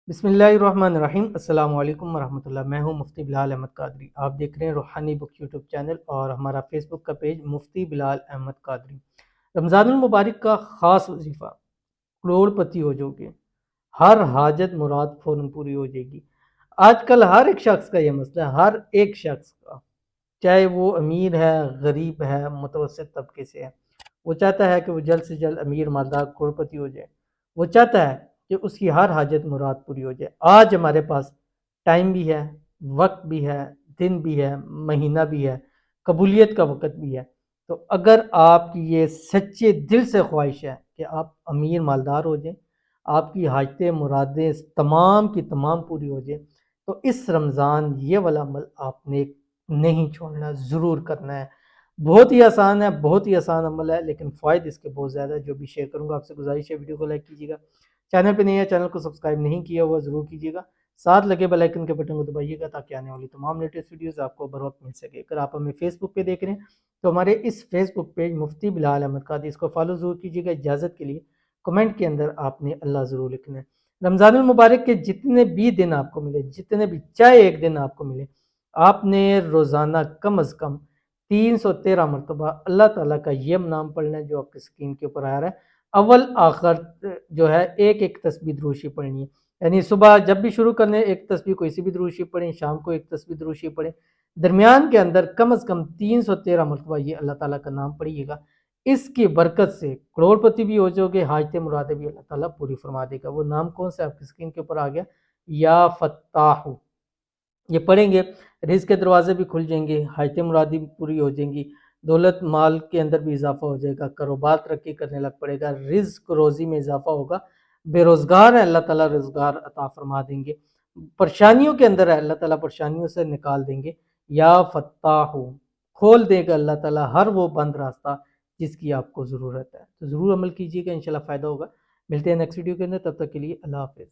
بسم اللہ الرحمن الرحیم۔ السلام علیکم ورحمۃ اللہ۔ میں ہوں مفتی بلال احمد قادری۔ آپ دیکھ رہے ہیں روحانی بک یوٹیوب چینل اور ہمارا فیس بک کا پیج مفتی بلال احمد قادری۔ رمضان المبارک کا خاص وظیفہ، کروڑ پتی ہو جو گے، ہر حاجت مراد فوراً پوری ہو جائے گی۔ آج کل ہر ایک شخص کا یہ مسئلہ ہے، ہر ایک شخص کا، چاہے وہ امیر ہے، غریب ہے، متوسط طبقے سے ہے، وہ چاہتا ہے کہ وہ جلد سے جلد امیر مالدار کروڑ پتی ہو جائے۔ وہ چاہتا ہے کہ اس کی ہر حاجت مراد پوری ہو جائے۔ آج ہمارے پاس ٹائم بھی ہے، وقت بھی ہے، دن بھی ہے، مہینہ بھی ہے، قبولیت کا وقت بھی ہے۔ تو اگر آپ کی یہ سچے دل سے خواہش ہے کہ آپ امیر مالدار ہو جائیں، آپ کی حاجتیں مرادیں تمام کی تمام پوری ہو جائیں، تو اس رمضان یہ والا عمل آپ نے نہیں چھوڑنا، ضرور کرنا ہے۔ بہت ہی آسان ہے، بہت ہی آسان عمل ہے، لیکن فوائد اس کے بہت زیادہ ہے۔ جو بھی شیئر کروں گا آپ سے گزارش ہے ویڈیو کو لائک کیجیے گا، چینل پہ نہیں ہے چینل کو سبسکرائب نہیں کیا ہوا ضرور کیجیے گا، ساتھ لگے بیل آئیکن کے بٹن کو دبائیے گا تاکہ آنے والی تمام لیٹسٹ ویڈیوز آپ کو بر وقت مل سکے۔ اگر آپ ہمیں فیس بک پہ دیکھ رہے ہیں تو ہمارے اس فیس بک پیج مفتی بلال احمد قادری، اس کو فالو ضرور کیجیے گا۔ اجازت کے لیے کمنٹ کے اندر آپ نے اللہ ضرور لکھنا ہے۔ رمضان المبارک کے جتنے بھی دن آپ کو ملے، جتنے بھی، چاہے ایک دن آپ کو ملے، آپ نے روزانہ کم از کم 313 مرتبہ اللہ تعالیٰ کا یہ نام پڑھنا ہے جو آپ کی اسکرین کے اوپر آ رہا ہے۔ اول آخر جو ہے ایک ایک تسبیح دروشی پڑھنی ہے، یعنی صبح جب بھی شروع کرنے ایک تسبیح کوئی سی بھی دروشی پڑھیں، شام کو ایک تسبیح دروشی پڑھیں، درمیان کے اندر کم از کم 313 مرتبہ یہ اللہ تعالیٰ کا نام پڑھیے گا۔ اس کی برکت سے کروڑ پتی بھی ہو جاؤ گے، حاجت مرادیں بھی اللہ تعالیٰ پوری فرما دے گا۔ وہ نام کون سا آپ کی اسکرین کے اوپر آ گیا، یا فتاح، یہ پڑھیں گے رزق کے دروازے بھی کھل جائیں گے، حاجت مرادی بھی پوری ہو جائیں گی، دولت مال کے اندر بھی اضافہ ہو جائے گا، کاروبار ترقی کرنے لگ پڑے گا، رزق روزی میں اضافہ ہوگا، بے روزگار ہے اللہ تعالیٰ روزگار عطا فرما دیں گے، پریشانیوں کے اندر ہے اللہ تعالیٰ پریشانیوں سے نکال دیں گے، یا فتاح، کھول دے گا اللہ تعالیٰ ہر وہ بند راستہ جس کی آپ کو ضرورت ہے۔ تو ضرور عمل کیجیے گا، انشاءاللہ فائدہ ہوگا۔ ملتے ہیں نیکسٹ ویڈیو کے اندر، تب تک کے لیے اللہ حافظ۔